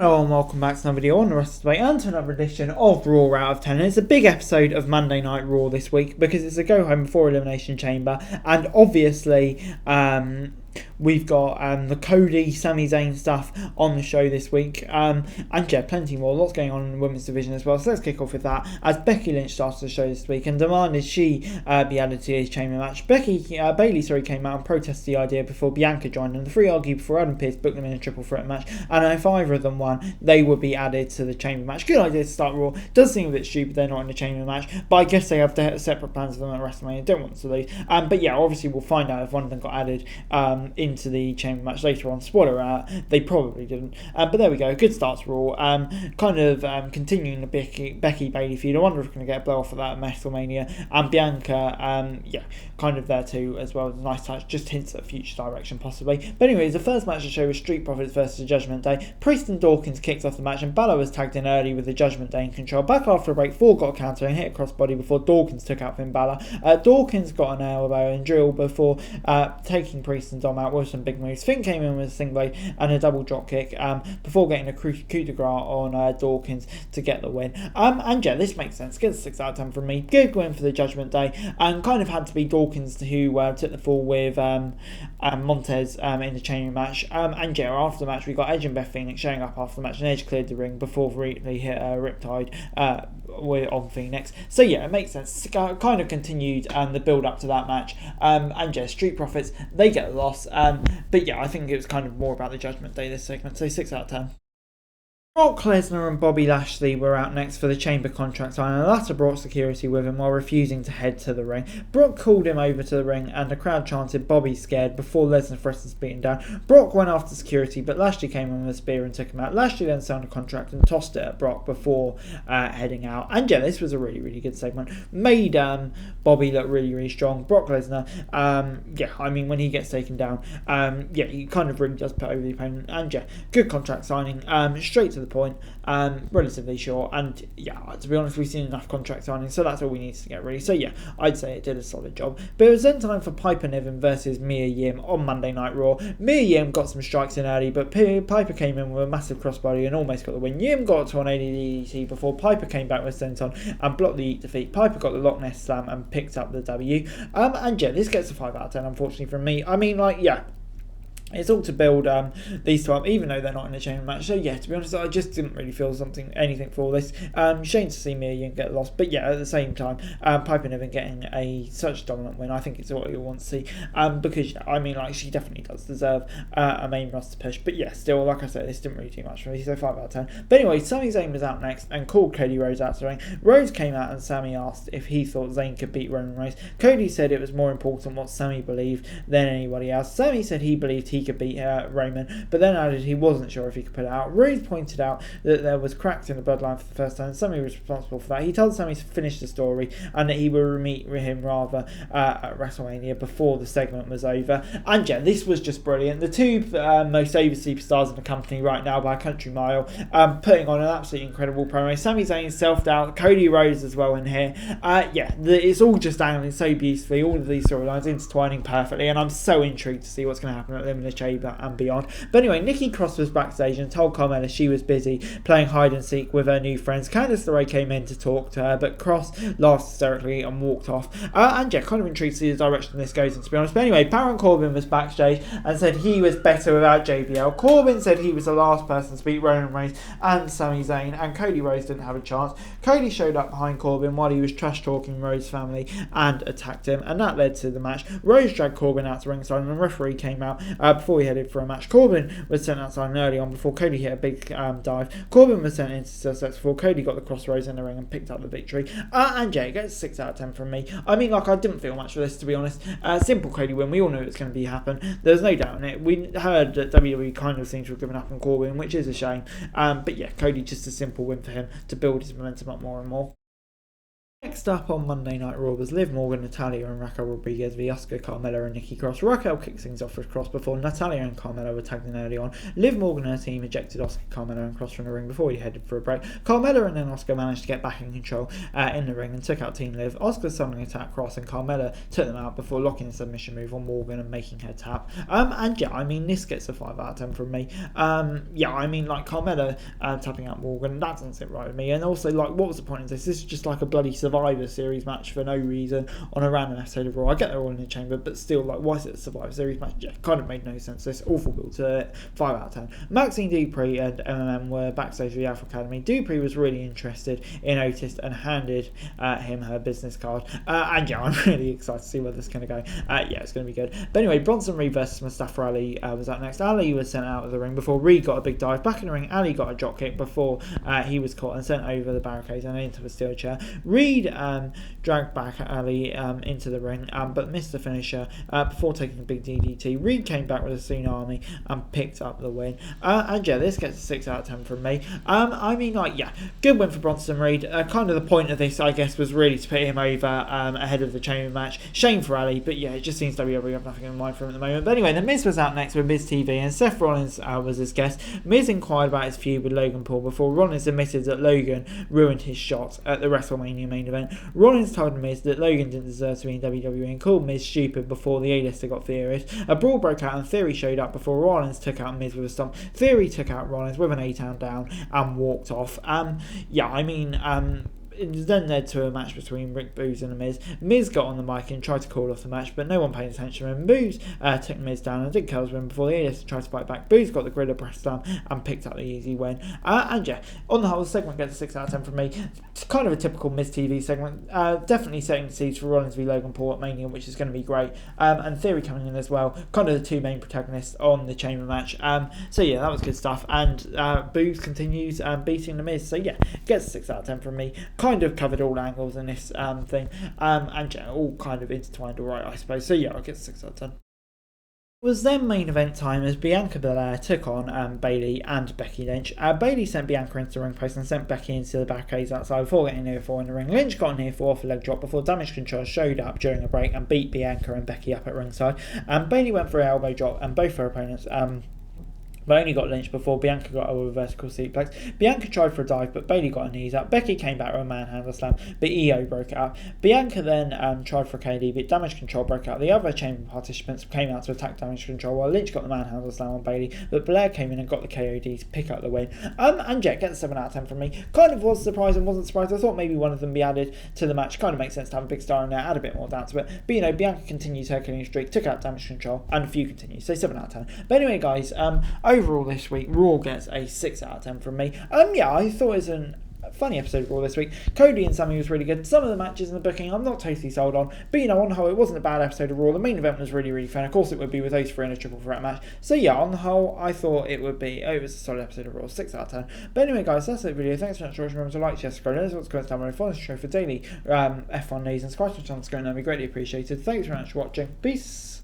Hello and welcome back to another video on the rest of the way and to another edition of Raw out of 10. It's a big episode of Monday Night Raw this week because it's a go home before Elimination Chamber, and obviously we've got the Cody, Sami Zayn stuff on the show this week, and yeah, plenty more, lots going on in the women's division as well. So let's kick off with that as Becky Lynch starts the show this week and demanded she be added to the Chamber match. Bayley came out and protested the idea before Bianca joined, and the three argued before Adam Pearce booked them in a triple threat match, and if either of them won, they would be added to the Chamber match. Good idea to start Raw. Does seem a bit stupid they're not in the Chamber match, but I guess they have separate plans for them at WrestleMania. Don't want to lose. But yeah, obviously we'll find out if one of them got added into the Chamber match later on. Spoiler out, they probably didn't. But there we go. Good start to Raw. Continuing the Becky Bayley feud. I wonder if we're going to get a blow off of that at WrestleMania. And Bianca, kind of there too as well. Nice touch. Just hints at future direction possibly. But anyways, the first match of the show was Street Profits versus Judgment Day. Priest and Dawkins kicked off the match, and Balor was tagged in early with the Judgment Day in control. Back after a break, Ford got a counter and hit a crossbody before Dawkins took out Finn Balor. Dawkins got an elbow and drill before taking Priest and Dom out with some big moves. Finn came in with a sling blade and a double drop kick before getting a coup de grace on Dawkins to get the win. And yeah, this makes sense. Gets a 6 out of 10 from me. Good win for the Judgment Day, and kind of had to be Dawkins who took the fall with Montez in the Chamber match. And yeah, after the match we got Edge and Beth Phoenix showing up after the match, and Edge cleared the ring before they hit a Riptide on Phoenix. So yeah, it makes sense. Kind of continued the build up to that match. And yeah, Street Profits, they get a loss. But yeah, I think it was kind of more about the Judgment Day this segment. So 6 out of 10. Brock Lesnar and Bobby Lashley were out next for the Chamber contract sign, and the latter brought security with him while refusing to head to the ring. Brock called him over to the ring, and the crowd chanted "Bobby's scared" before Lesnar threatened to beat him down. Brock went after security, but Lashley came in with a spear and took him out. Lashley then signed a contract and tossed it at Brock before heading out. And yeah, this was a really, really good segment. Made Bobby look really, really strong. Brock Lesnar, when he gets taken down, he kind of really does put over the opponent. And yeah, good contract signing, straight to the point, relatively short, and yeah, to be honest, we've seen enough contract signings, so that's all we need to get really. So yeah, I'd say it did a solid job. But it was then time for Piper Niven versus Mia Yim on Monday Night Raw. Mia Yim got some strikes in early, but Piper came in with a massive crossbody and almost got the win. Yim got to an DDT before Piper came back with senton and blocked the defeat. Piper got the Loch Ness Slam and picked up the W. And yeah, this gets a 5 out of 10 unfortunately from me. I mean, it's all to build these two up, even though they're not in the Chamber match. So yeah, to be honest, I just didn't really feel anything for this. Shame to see Mia Yim get lost, but yeah, at the same time, Piper Niven getting such a dominant win, I think it's what you want to see. Because she definitely does deserve a main roster push. But yeah, still, like I said, this didn't really do much for me. So 5 out of 10. But anyway, Sami Zayn was out next and called Cody Rhodes out to the ring. Rhodes came out and Sami asked if he thought Zayn could beat Roman Reigns. Cody said it was more important what Sami believed than anybody else. Sami said he believed he could beat Roman, but then added he wasn't sure if he could put it out. Rhodes pointed out that there was cracks in the bloodline for the first time. Sami was responsible for that. He told Sami to finish the story and that he would meet him rather at WrestleMania before the segment was over. And yeah, this was just brilliant. The two most over superstars in the company right now by a country mile, putting on an absolutely incredible promo. Sami Zayn self-doubt, Cody Rhodes as well in here. It's all just dangling so beautifully, all of these storylines intertwining perfectly, and I'm so intrigued to see what's going to happen at Elimination Chamber and beyond. But anyway, Nikki Cross was backstage and told Carmella she was busy playing hide and seek with her new friends. Candice LeRae came in to talk to her, but Cross laughed hysterically and walked off. And yeah, kind of intrigued to see the direction this goes in, to be honest. But anyway, Baron Corbin was backstage and said he was better without JBL. Corbin said he was the last person to beat Roman Reigns and Sami Zayn, and Cody Rhodes didn't have a chance. Cody showed up behind Corbin while he was trash talking Rhodes' family and attacked him, and that led to the match. Rhodes dragged Corbin out to ringside and the referee came out before he headed for a match. Corbin was sent outside early on before Cody hit a big dive. Corbin was sent into sussex before Cody got the crossroads in the ring and picked up the victory. And yeah, it gets 6 out of 10 from me. I mean, I didn't feel much for this, to be honest. Simple Cody win. We all knew it was going to happen. There's no doubt in it. We heard that WWE kind of seems to have given up on Corbin, which is a shame. But yeah, Cody, just a simple win for him to build his momentum up more and more. Next up on Monday Night Raw was Liv Morgan, Natalya and Raquel Rodriguez v Asuka, Carmella and Nikki Cross. Raquel kicks things off with Cross before Natalya and Carmella were tagged in early on. Liv Morgan and her team ejected Asuka, Carmella and Cross from the ring before he headed for a break. Carmella and then Asuka managed to get back in control in the ring and took out Team Liv. Asuka suddenly attacked Cross and Carmella took them out before locking a submission move on Morgan and making her tap. And yeah, I mean, this gets a 5 out of 10 from me. Yeah, I mean, like, Carmella tapping out Morgan, that doesn't sit right with me. And also, like, what was the point of this? This is just like a bloody Survivor Series match for no reason on a random episode of Raw. I get they're all in the chamber, but still, like, why is it a Survivor Series match? Yeah, kind of made no sense. This awful build to it. 5 out of 10. Maxine Dupree and MMM were backstage with the Alpha Academy. Dupree was really interested in Otis and handed him her business card. And yeah, I'm really excited to see where this is going to go. Yeah, it's going to be good. But anyway, Bronson Reed versus Mustafa Ali was up next. Ali was sent out of the ring before Reed got a big dive. Back in the ring, Ali got a drop kick before he was caught and sent over the barricades and into a steel chair. Reed dragged back Ali into the ring, but missed the finisher before taking a big DDT. Reed came back with a tsunami and picked up the win. And yeah, this gets a 6 out of 10 from me. I mean, like, yeah, good win for Bronson Reed. Kind of the point of this, I guess, was really to put him over ahead of the chamber match. Shame for Ali, but yeah, it just seems WWE have nothing in mind for him at the moment. But anyway, The Miz was out next with Miz TV, and Seth Rollins was his guest. Miz inquired about his feud with Logan Paul before Rollins admitted that Logan ruined his shot at the WrestleMania main event. Rollins told Miz that Logan didn't deserve to be in WWE and called Miz stupid before the A-lister got furious. A brawl broke out and Theory showed up before Rollins took out Miz with a stomp. Theory took out Rollins with an A-Town down and walked off. Yeah, I mean, it then led to a match between Rick Boogs and The Miz. Miz got on the mic and tried to call off the match, but no one paid attention. And Boogs took Miz down and did curls win before the A-lister tried to fight back. Boogs got the Gorilla Press down and picked up the easy win. And yeah, on the whole, the segment gets a 6 out of 10 from me. It's kind of a typical Miz TV segment. Definitely setting the seeds for Rollins v Logan Paul at Mania, which is going to be great. And Theory coming in as well. Kind of the two main protagonists on the Chamber match. So yeah, that was good stuff. And Boogs continues beating The Miz. So yeah, gets a 6 out of 10 from me. Kind of covered all angles in this thing, and yeah, all kind of intertwined alright, I suppose. So yeah, I'll get 6 out of 10. It was then main event time as Bianca Belair took on Bayley and Becky Lynch. Bayley sent Bianca into the ring post and sent Becky into the barricades outside before getting near 4 in the ring. Lynch got near 4 off a leg drop before Damage Control showed up during a break and beat Bianca and Becky up at ringside. Bayley went for an elbow drop and both her opponents but only got Lynch before Bianca got over a vertical suplex. Bianca tried for a dive, but Bayley got her knees up. Becky came back with a manhandle slam, but EO broke it up. Bianca then tried for a KD, but Damage Control broke out. The other chamber participants came out to attack Damage Control, while Lynch got the manhandle slam on Bayley, but Blair came in and got the KOD to pick up the win. And Jet gets a 7 out of 10 from me. Kind of was surprised and wasn't surprised. I thought maybe one of them be added to the match. Kind of makes sense to have a big star in there, add a bit more down to it. But you know, Bianca continues her killing streak, took out Damage Control, and a few continues. So 7 out of 10. But anyway, guys, overall this week, Raw gets a 6 out of 10 from me. Yeah, I thought it was a funny episode of Raw this week. Cody and Sammy was really good. Some of the matches in the booking I'm not totally sold on, but you know, on the whole, it wasn't a bad episode of Raw. The main event was really, really fun. Of course, it would be with those three in a triple threat match. So yeah, on the whole, I thought it would be, it was a solid episode of Raw, 6 out of 10. But anyway, guys, that's the video. Thanks so much for watching. Remember to like, share, subscribe, and what's going down below. Follow the show for daily F1 news and subscribe to the channel. That'd be greatly appreciated. Thanks very much for watching. Peace.